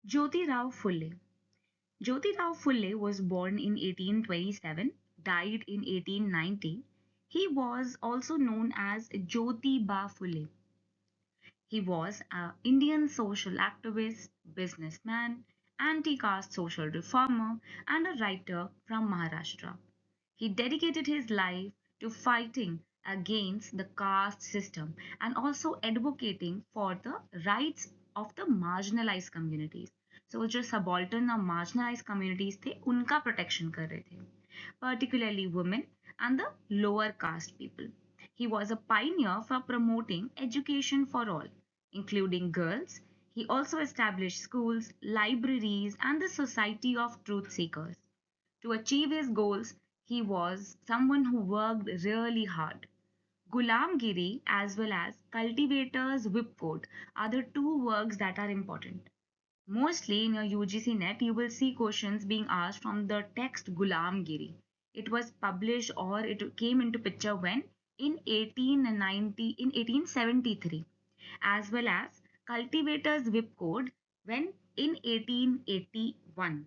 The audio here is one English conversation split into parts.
Jyotirao Phule. Jyotirao Phule was born in 1827, died in 1890. He was also known as Jyotiba Phule. He was an Indian social activist, businessman, anti caste social reformer, and a writer from Maharashtra. He dedicated his life to fighting against the caste system and also advocating for the rights of the marginalized communities. So जो subaltern और marginalized communities थे उनका protection कर रहे थे, particularly women and the lower caste people. He was a pioneer for promoting education for all, including girls. He also established schools, libraries, and the Society of Truth Seekers. To achieve his goals, he was someone who worked really hard. Gulamgiri as well as Cultivator's Whip Code are the two works that are important. Mostly in your UGC net, you will see questions being asked from the text Gulamgiri. It was published or it came into picture when? In 1873, as well as Cultivator's Whip Code when in 1881.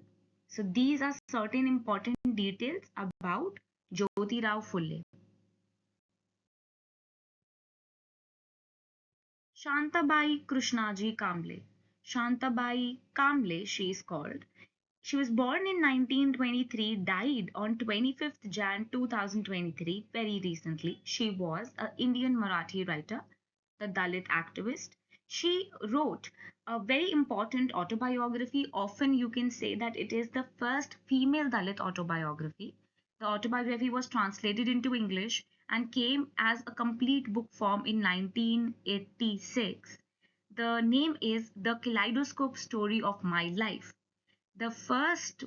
So these are certain important details about Jyotirao Phule. Shantabai Krishnaji Kamble. Shantabai Kamble, she is called. She was born in 1923, died on 25th Jan 2023, very recently. She was an Indian Marathi writer, the Dalit activist. She wrote a very important autobiography. Often you can say that it is the first female Dalit autobiography. The autobiography was translated into English and came as a complete book form in 1986. The name is The Kaleidoscope Story of My Life. The first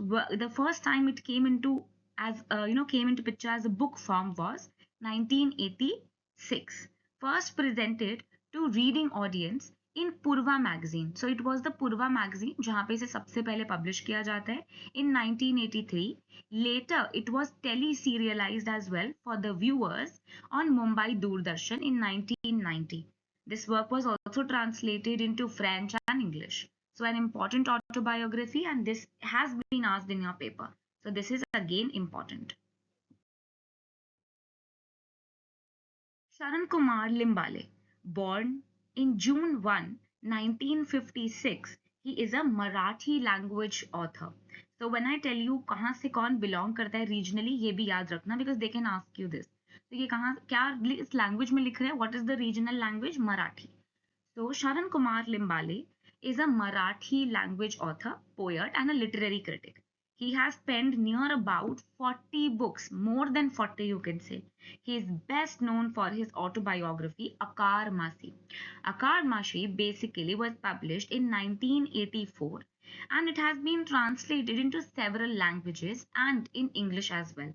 time it came into as came into picture as a book form was 1986, first presented to reading audience in Purva magazine. So it was the Purva magazine जहाँ पे इसे सबसे पहले publish किया जाता है in 1983. Later it was tele-serialized as well for the viewers on Mumbai Doordarshan in 1990. This work was also translated into French and English. So an important autobiography, and this has been asked in your paper. So this is again important. Sharan Kumar Limbale, born in June 1, 1956. He is a Marathi language author. So when I tell you कहाँ से कौन belong करता है regionally, ये भी याद रखना because they can ask you this. तो ये कहाँ क्या इस language में लिख रहे हैं? What is the regional language? Marathi. So Sharan Kumar Limbale is a Marathi language author, poet, and a literary critic. He has penned near about 40 books, more than 40 you can say. He is best known for his autobiography Akar Masi. Akar Masi basically was published in 1984 and it has been translated into several languages and in English as well.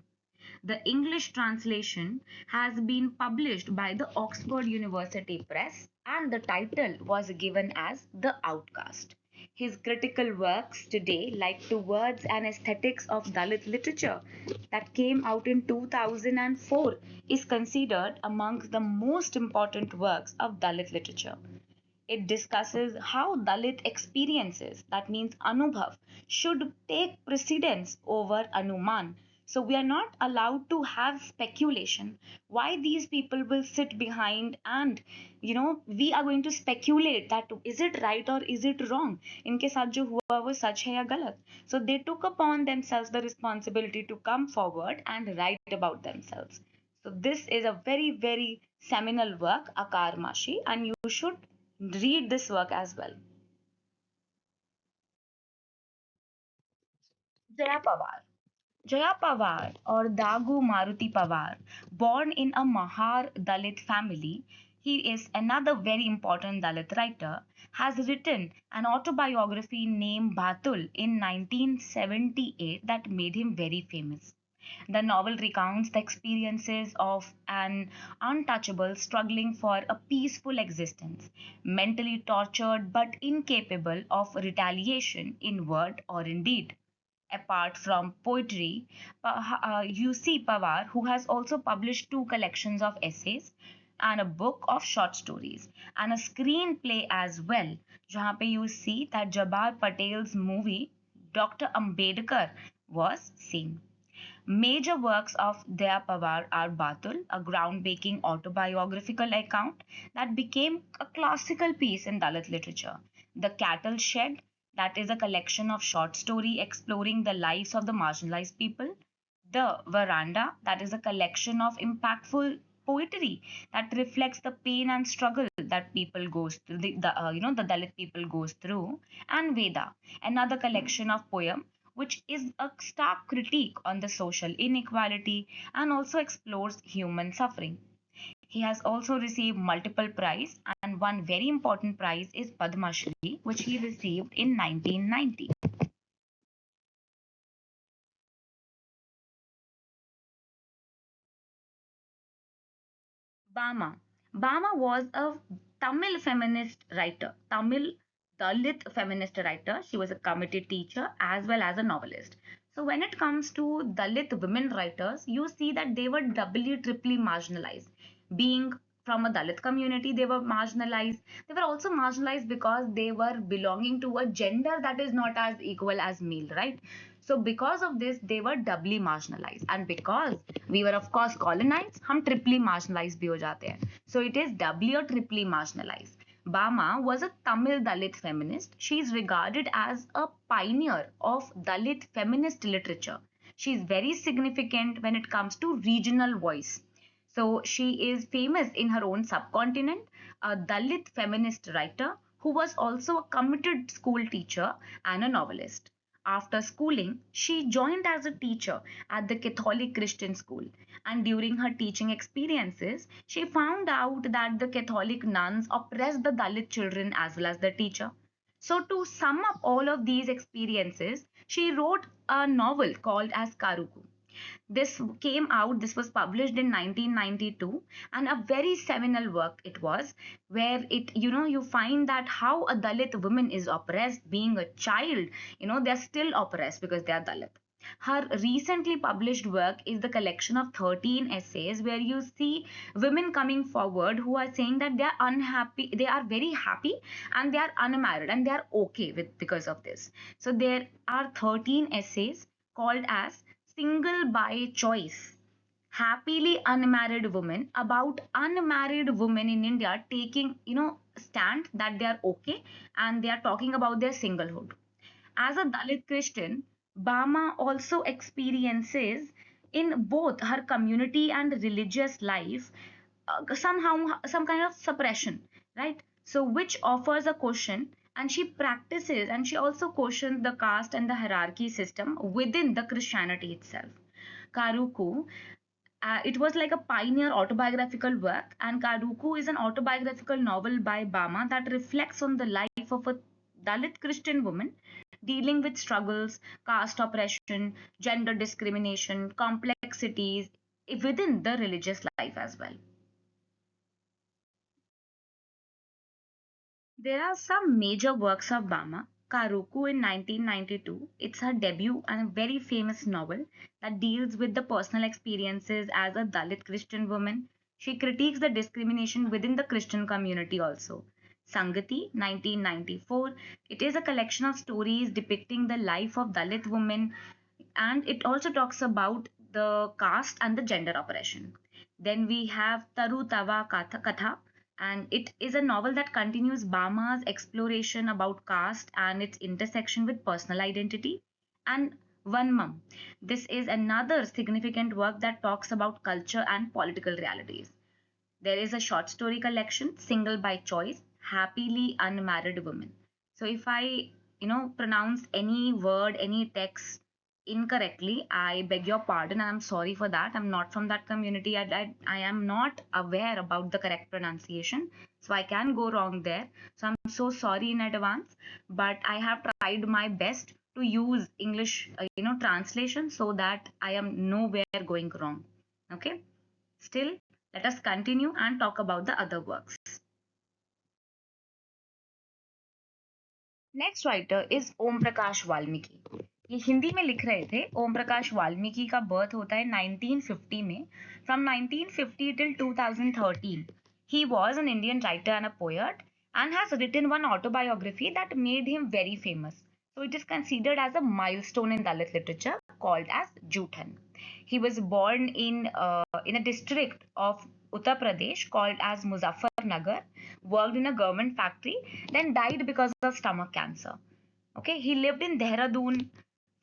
The English translation has been published by the Oxford University Press and the title was given as The Outcast. His critical works today, like Towards an Aesthetics of Dalit Literature, that came out in 2004, is considered among the most important works of Dalit literature. It discusses how Dalit experiences, that means Anubhav, should take precedence over Anuman. So we are not allowed to have speculation. Why these people will sit behind and we are going to speculate that is it right or is it wrong? इनके साथ जो हुआ वो सच है या गलत? So they took upon themselves the responsibility to come forward and write about themselves. So this is a very, very seminal work, Akar Mashi, and you should read this work as well. Jaya Pawar. Jaya Pawar or Dagu Maruti Pawar, born in a Mahar Dalit family, he is another very important Dalit writer, has written an autobiography named Batul in 1978 that made him very famous. The novel recounts the experiences of an untouchable struggling for a peaceful existence, mentally tortured but incapable of retaliation in word or in deed. Apart from poetry, UC Pawar, who has also published two collections of essays, and a book of short stories and a screenplay as well, जहाँ पे you see that Jabbar Patel's movie Dr. Ambedkar was seen. Major works of Daya Pawar are Batul, a groundbreaking autobiographical account that became a classical piece in Dalit literature. The Cattle Shed, that is a collection of short story exploring the lives of the marginalized people. The Veranda, that is a collection of impactful poetry that reflects the pain and struggle that people goes through, the Dalit people goes through. And Veda, another collection of poem which is a stark critique on the social inequality and also explores human suffering. He has also received multiple prizes, and one very important prize is Padma Shri, which he received in 1990. Bama. Bama was a Tamil feminist writer, Tamil Dalit feminist writer. She was a committed teacher as well as a novelist. So when it comes to Dalit women writers, you see that they were doubly, triply marginalized. Being from a Dalit community, they were marginalized. They were also marginalized because they were belonging to a gender that is not as equal as male, right? So because of this, they were doubly marginalized. And because we were of course colonized, हम triply marginalized भी हो जाते हैं. So it is doubly or triply marginalized. Bama was a Tamil Dalit feminist. She is regarded as a pioneer of Dalit feminist literature. She is very significant when it comes to regional voice. So she is famous in her own subcontinent, a Dalit feminist writer who was also a committed school teacher and a novelist. After schooling, she joined as a teacher at the Catholic Christian school. And during her teaching experiences, she found out that the Catholic nuns oppressed the Dalit children as well as the teacher. So, to sum up all of these experiences, she wrote a novel called as Karuku. This was published in 1992, and a very seminal work it was, where you find that how a Dalit woman is oppressed being a child. They're still oppressed because they are Dalit. Her recently published work is the collection of 13 essays where you see women coming forward who are saying that they are unhappy, they are very happy and they are unmarried and they are okay with because of this. So there are 13 essays called as Single by Choice, happily unmarried women, about unmarried women in India taking stand that they are okay and they are talking about their singlehood. As a Dalit Christian, Bama also experiences in both her community and religious life somehow some kind of suppression, right? So which offers a question, and she practices and she also questions the caste and the hierarchy system within the Christianity itself. Karuku, it was like a pioneer autobiographical work, and Karuku is an autobiographical novel by Bama that reflects on the life of a Dalit Christian woman dealing with struggles, caste oppression, gender discrimination, complexities within the religious life as well. There are some major works of Bama. Karuku in 1992, it's her debut and a very famous novel that deals with the personal experiences as a Dalit Christian woman. She critiques the discrimination within the Christian community also. Sangati, 1994, it is a collection of stories depicting the life of Dalit women, and it also talks about the caste and the gender oppression. Then we have Taru Tava Katha, and it is a novel that continues Bama's exploration about caste and its intersection with personal identity. And Vanmam, this is another significant work that talks about culture and political realities. There is a short story collection, Single by Choice, Happily Unmarried Women. So if I, pronounce any word, any text incorrectly, I beg your pardon and I'm sorry for that. I'm not from that community. I am not aware about the correct pronunciation. So I can go wrong there. So I'm so sorry in advance. But I have tried my best to use English, translation so that I am nowhere going wrong. Okay. Still, let us continue and talk about the other works. Next writer is Om Prakash Valmiki. ये हिंदी में लिख रहे थे. ओम प्रकाश वाल्मीकि का birth होता है 1950 में. From 1950 till 2013 He was an Indian writer and a poet and has written one autobiography that made him very famous. So it is considered as a milestone in Dalit literature called as Juthan. He was born in a district of Uttar Pradesh called as Muzaffarnagar, worked in a government factory, then died because of stomach cancer. Okay, he lived in Dehradun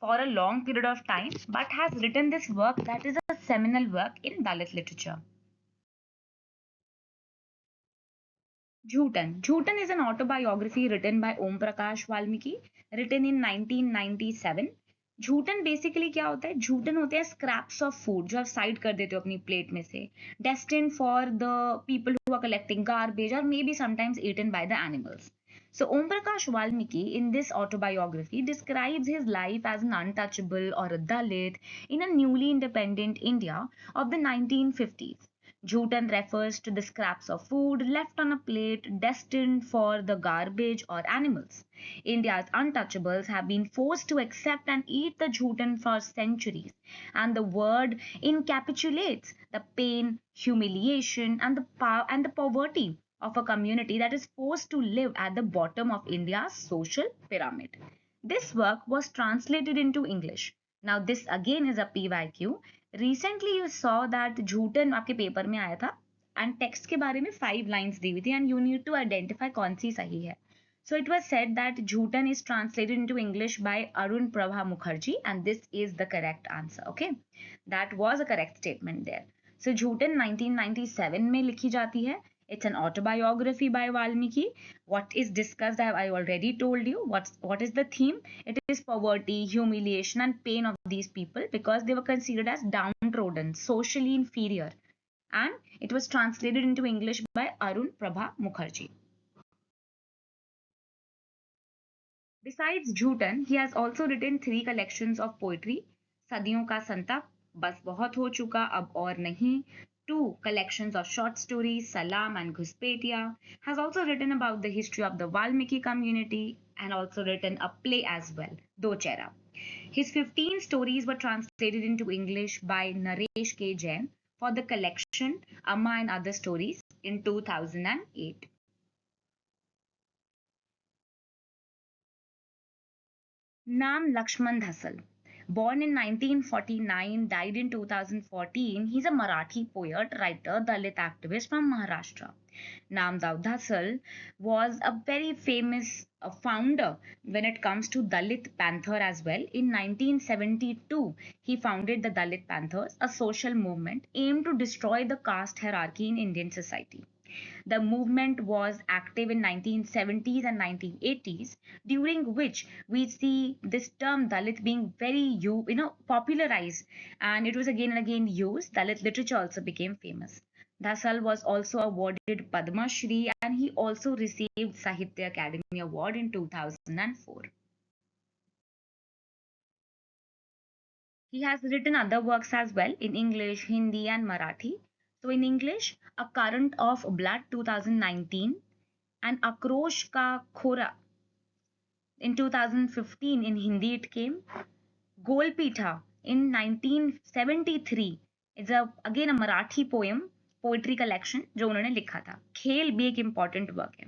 for a long period of time, but has written this work that is a seminal work in Dalit literature. Jhutan. Jhutan is an autobiography written by Om Prakash Valmiki, written in 1997. झूठन basically क्या होता है? झूठन होते हैं scraps of food जो आप side कर देते हो अपनी प्लेट में से, destined for the people who are collecting garbage और may be sometimes eaten by the animals. So Om Prakash Valmiki in this autobiography describes his life as an untouchable or a Dalit in a newly independent India of the 1950s. Jhutan refers to the scraps of food left on a plate destined for the garbage or animals. India's untouchables have been forced to accept and eat the jhutan for centuries, and the word encapsulates the pain, humiliation, and the poverty of a community that is forced to live at the bottom of India's social pyramid. This work was translated into English. Now, this again is a PYQ. Recently, you saw that झूठन आपके paper में आया था and text के बारे में 5 lines दी हुई थी and you need to identify कौन सी सही है. So it was said that Jhutan is translated into English by Arun Prabha Mukherjee, and this is the correct answer. Okay, that was a correct statement there. So Jhutan 1997 में लिखी जाती है. It's an autobiography by Valmiki. What is discussed, I already told you. What is the theme? It is poverty, humiliation, and pain of these people because they were considered as downtrodden, socially inferior. And it was translated into English by Arun Prabha Mukherjee. Besides Jhutan, he has also written 3 collections of poetry: सदियों का संताप, बस बहुत हो चुका अब और नहीं, 2 collections of short stories, Salam and Ghuspetia, has also written about the history of the Valmiki community and also written a play as well, Do Chehra. His 15 stories were translated into English by Naresh K. Jain for the collection Amma and Other Stories in 2008. Nam Lakshman Dhasal. Born in 1949, died in 2014, he's a Marathi poet, writer, Dalit activist from Maharashtra. Namdev Dhasal was a very famous founder when it comes to Dalit Panther as well. In 1972, he founded the Dalit Panthers, a social movement aimed to destroy the caste hierarchy in Indian society. The movement was active in 1970s and 1980s, during which we see this term Dalit being very popularized, and it was again and again used. Dalit literature also became famous. Dhasal was also awarded Padma Shri and he also received Sahitya Academy Award in 2004. He has written other works as well in English, Hindi, and Marathi. So, in English, A Current of Blood 2019 and Akrosh Ka Khora in 2015. In Hindi, it came. Golpitha in 1973 is again a Marathi poetry collection जो उन्होंने लिखा था. खेल भी एक important work है.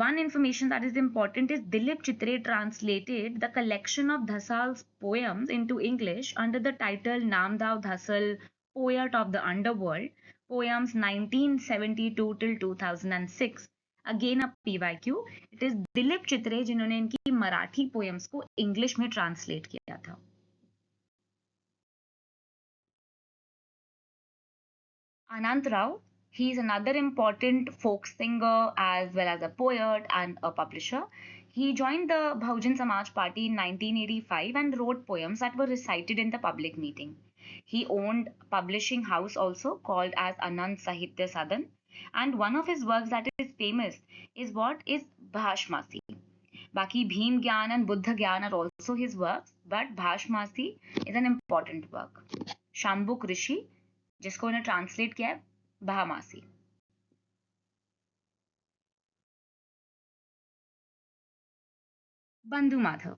One information that is important is Dilip Chitre translated the collection of Dhasal's poems into English under the title Namdev Dhasal, Poet of the Underworld, poems 1972 till 2006. Again a PYQ. It is Dilip Chitre जिन्होंने इनकी Marathi poems को English में translate किया था. Anant Rao, he is another important folk singer as well as a poet and a publisher. He joined the Bahujan Samaj Party in 1985 and wrote poems that were recited in the public meeting. He owned a publishing house also called as Anand Sahitya Sadan, and one of his works that is famous is what is Bhashmasi. Baki Bhim Gyan and Buddha Gyan are also his works, but Bhashmasi is an important work. Shambuk Rishi, जिसको उन्हें translate किया है बहामासी. Bandhu Madhav.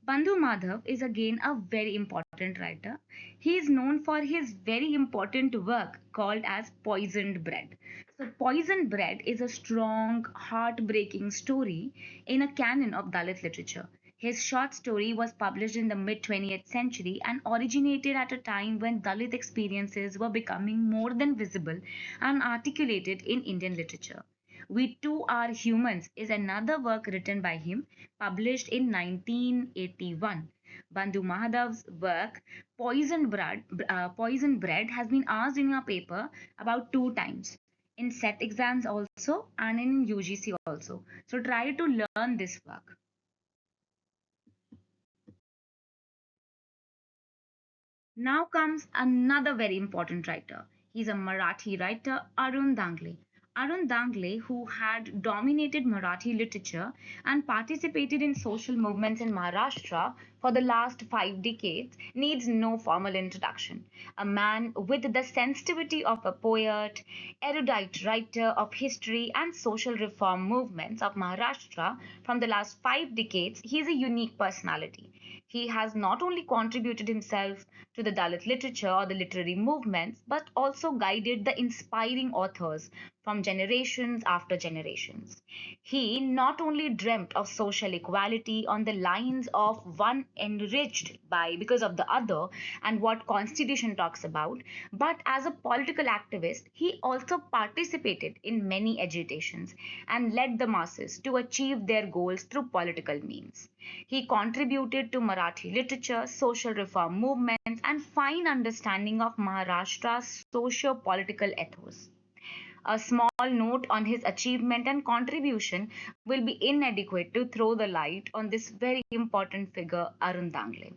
Bandhu Madhav is again a very important writer. He is known for his very important work called as Poisoned Bread. So, Poison Bread is a strong, heartbreaking story in a canon of Dalit literature. His short story was published in the mid 20th century and originated at a time when Dalit experiences were becoming more than visible and articulated in Indian literature. We Too Are Humans is another work written by him, published in 1981. Bandhu Mahadav's work, Poison Bread, has been asked in your paper about two times, in set exams also and in UGC also. So try to learn this work. Now comes another very important writer. He's a Marathi writer, Arun Dangle. Arun Dangle, who had dominated Marathi literature and participated in social movements in Maharashtra for the last 5 decades, needs no formal introduction. A man with the sensitivity of a poet, erudite writer of history and social reform movements of Maharashtra from the last 5 decades, he is a unique personality. He has not only contributed himself to the Dalit literature or the literary movements, but also guided the inspiring authors from generations after generations. He not only dreamt of social equality on the lines of one enriched by because of the other and what constitution talks about, but as a political activist, he also participated in many agitations and led the masses to achieve their goals through political means. He contributed to Marathi literature, social reform movements, and fine understanding of Maharashtra's socio-political ethos. A small note on his achievement and contribution will be inadequate to throw the light on this very important figure, Arun Dangle.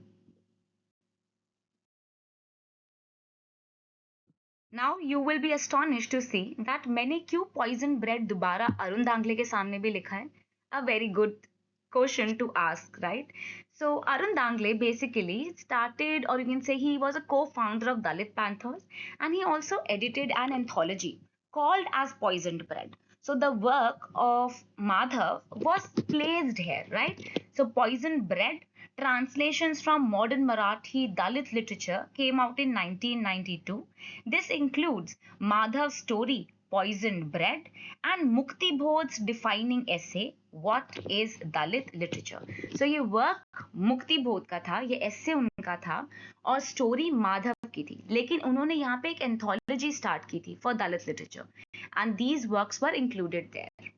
Now you will be astonished to see that मैंने क्यों poison bread दोबारा अरुण दांगले के सामने भी लिखा है. A very good question to ask, right? So Arun Dangle basically started, or you can say he was a co-founder of Dalit Panthers, and he also edited an anthology called as Poisoned Bread. So the work of Madhav was placed here, right? So Poisoned Bread, translations from modern Marathi Dalit literature, came out in 1992. This includes Madhav's story Poisoned Bread and Mukti Bodh's defining essay What is Dalit Literature. So ये work मुक्ति बोध का था, ये essay उनका था और story Madhav की थी, लेकिन उन्होंने यहाँ पे एक एंथोलॉजी स्टार्ट की थी for Dalit literature and these works were included there.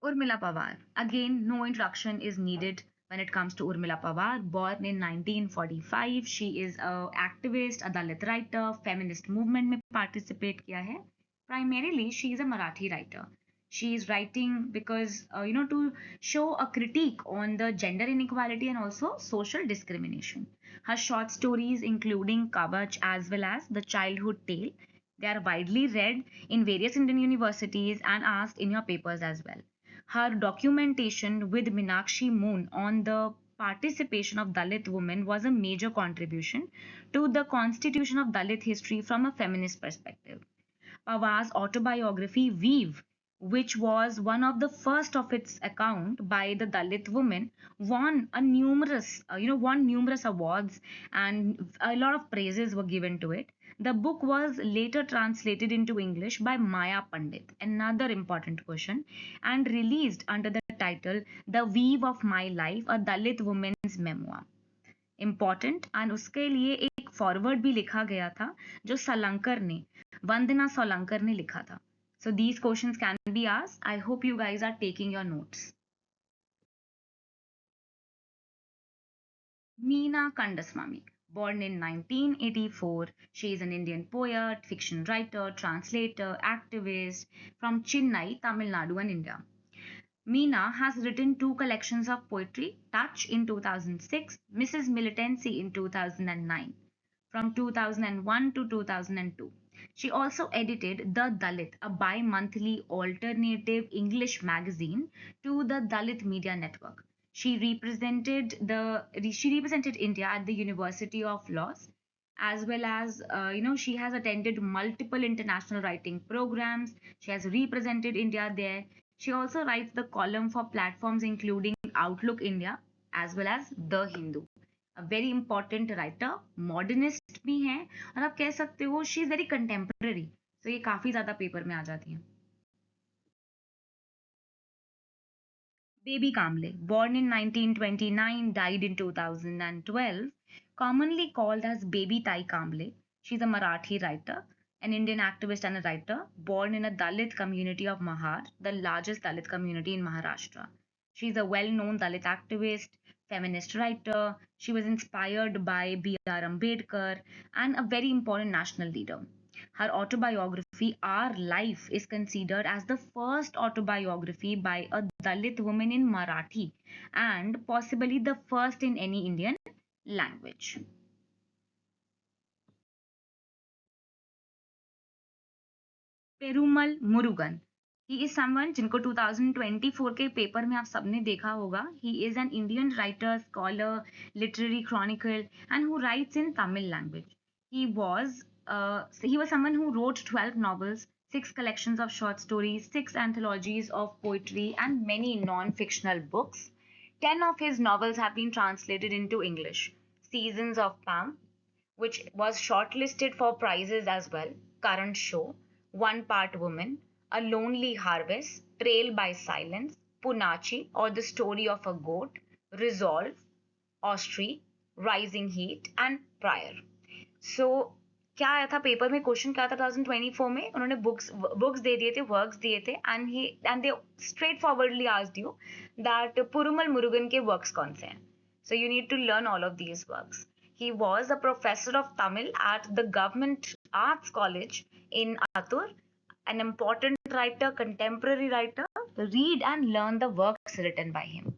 Urmila Pawar. Again, no introduction is needed when it comes to Urmila Pawar. Born in 1945, she is a activist, a Dalit writer, feminist movement में participate किया है. Primarily, she is a Marathi writer. She is writing because to show a critique on the gender inequality and also social discrimination. Her short stories, including Kavach as well as The Childhood Tale, they are widely read in various Indian universities and asked in your papers as well. Her documentation with Meenakshi Moon on the participation of Dalit women was a major contribution to the constitution of Dalit history from a feminist perspective. Pawar's autobiography Weave, which was one of the first of its account by the Dalit women, won numerous awards and a lot of praises were given to it. The book was later translated into English by Maya Pandit, another important question, and released under the title The Weave of My Life, a Dalit woman's memoir. Important and उसके लिए एक forward भी लिखा गया था जो सलंकर ने वंदना सोलंकर ने लिखा था. So these questions can be asked. I hope you guys are taking your notes. Meena Kandaswamy, born in 1984, she is an Indian poet, fiction writer, translator, activist from Chennai, Tamil Nadu and India. Meena has written two collections of poetry, Touch in 2006, Mrs. Militancy in 2009. From 2001 to 2002. She also edited The Dalit, a bi-monthly alternative English magazine to the Dalit Media Network. She represented India at the University of Laws, as well as she has attended multiple international writing programs. She has represented India there. She also writes the column for platforms including Outlook India as well as The Hindu. a very important writer, modernist भी हैं, और आप कह सकते हो she is very contemporary, तो ये काफी ज्यादा पेपर में आ जाती हैं. Baby Kamble, born in 1929, died in 2012, commonly called as Baby Tai Kamble. She's a Marathi writer, an Indian activist and a writer, born in a Dalit community of Mahar, the largest Dalit community in Maharashtra. She's a well known Dalit activist, feminist writer. She was inspired by B.R. Ambedkar and a very important national leader. Her autobiography, Our Life, is considered as the first autobiography by a Dalit woman in Marathi and possibly the first in any Indian language. Perumal Murugan, he is someone जिनको 2024 के paper में आप सबने देखा होगा. He is an Indian writer, scholar, literary Chronicle and who rights in Tamil language. he was he was someone who wrote 12 novels, 6 collections of short stories, 6 anthologies of poetry, and many non-fictional books. 10 of his novels have been translated into English. Seasons of Palm, which was shortlisted for prizes as well. Current Show, One Part Woman, A Lonely Harvest, Trail by Silence, Punachi or The Story of a Goat, Resolve, Ostry, Rising Heat and Prior. So क्या आया था paper में, question क्या था 2024 में, उन्होंने books दे दिए थे, वर्क्स दिए थे, and they straightforwardly asked you that Perumal Murugan के वर्क्स कौन से हैं. So you need to learn all of these works. He was a professor of Tamil at the Government Arts College in Atur, an important writer, contemporary writer. Read and learn the works written by him.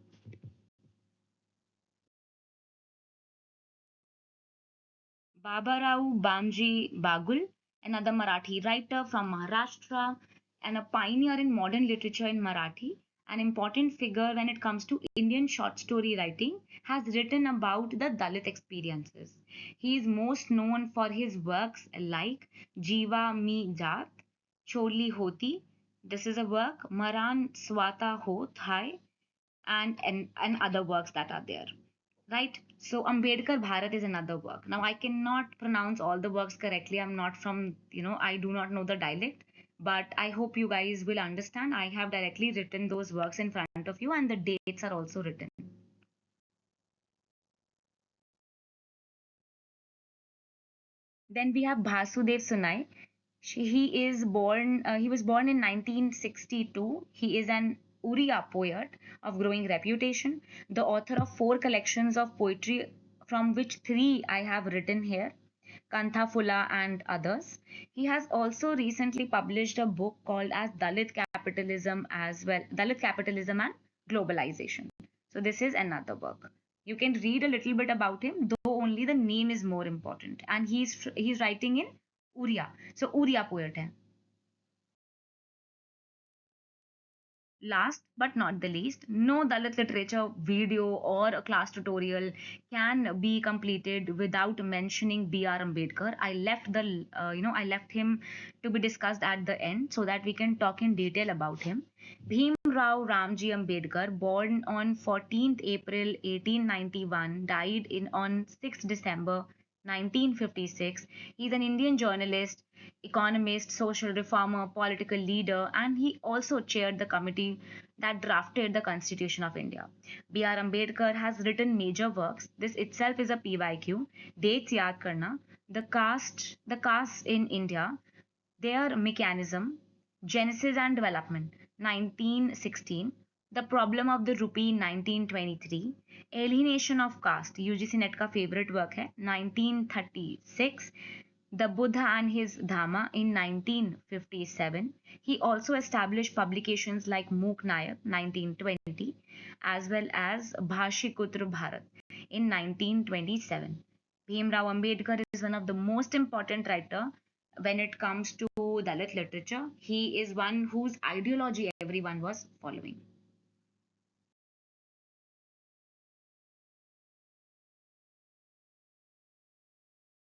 Babarao Bamji Bagul, another Marathi writer from Maharashtra and a pioneer in modern literature in Marathi, an important figure when it comes to Indian short story writing, has written about the Dalit experiences. He is most known for his works like Jiva Mi Jat, Choli Hoti. This is a work, Maran Swata Ho Thai, and other works that are there. Right? So Ambedkar Bharat is another work. Now I cannot pronounce all the works correctly. I'm not from, I do not know the dialect, but I hope you guys will understand. I have directly written those works in front of you, and the dates are also written. Then we have Bhasudev Sunai. He was born in 1962. He is an Uriya poet of growing reputation, the author of 4 collections of poetry, from which 3 I have written here, Kantha Fula and others. He has also recently published a book called as Dalit Capitalism and Globalization. So this is another work. You can read a little bit about him, though only the name is more important. And he's writing in Uriya. So Uriya poet hai. Last but not the least, no Dalit literature video or a class tutorial can be completed without mentioning B.R. Ambedkar. I left him to be discussed at the end so that we can talk in detail about him. Bhim Rao Ramji Ambedkar, born on 14th April 1891, died on 6th December 1956. He's an Indian journalist, economist, social reformer, political leader, and he also chaired the committee that drafted the Constitution of India. B.R. Ambedkar has written major works. This itself is a PYQ. Dates yaad karna. The caste in India, their mechanism, genesis and development, 1916. The problem of the rupee, 1923. Alienation of caste, UGC net का favorite work है, 1936. The Buddha and his Dhamma in 1957. He also established publications like Mook Nayak 1920 as well as Bhashikutra Bharat in 1927. Bhimrao Ambedkar is one of the most important writer when it comes to Dalit literature. He is one whose ideology everyone was following.